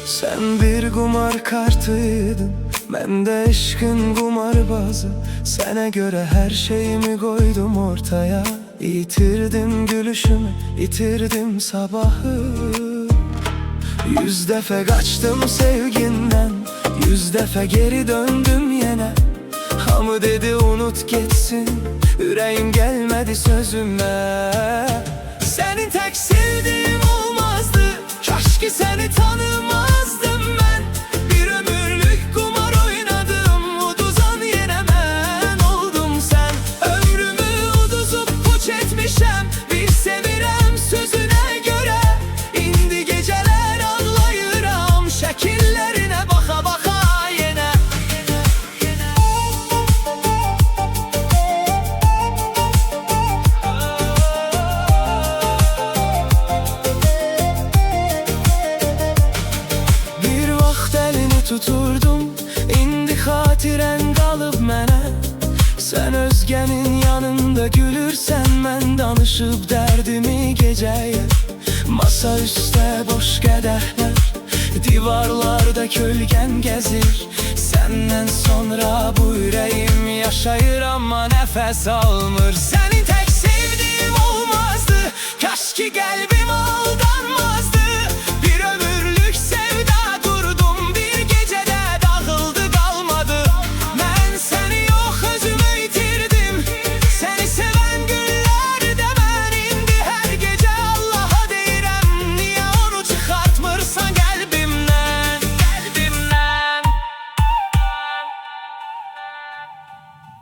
Sen bir kumar kartıydın, ben de aşkın kumarbazı. Sana göre her şeyimi koydum ortaya. Yitirdim gülüşümü, yitirdim sabahı. 100 defa kaçtım sevginden, 100 defa geri döndüm yine. Hamı dedi unut gitsin, yüreğim gelmedi sözüme. Senin tek sevdiğim olmazdı, keşke seni tanımazdım ben. Bir ömürlük kumar oynadım, uduzan yenemen oldum sen. Ömrümü uduzup puç etmişem, bir sevirem sözüne göre. İndi geceler ağlayıram, şekillerine baka baka yine. Bir vaxt elini tuturdum, indi xatirən qalıb mənə. Sen özgenin yanında gülürsen, mən danışıb dərdimi gecəyə. Masa üstə boş qədəhlər, divarlarda kölgən gəzir. Səndən sonra bu ürəyim yaşayır, amma nəfəs almır. Sənin tək sevdiğim olmazdı, kaş ki qəlbim aldanmaz.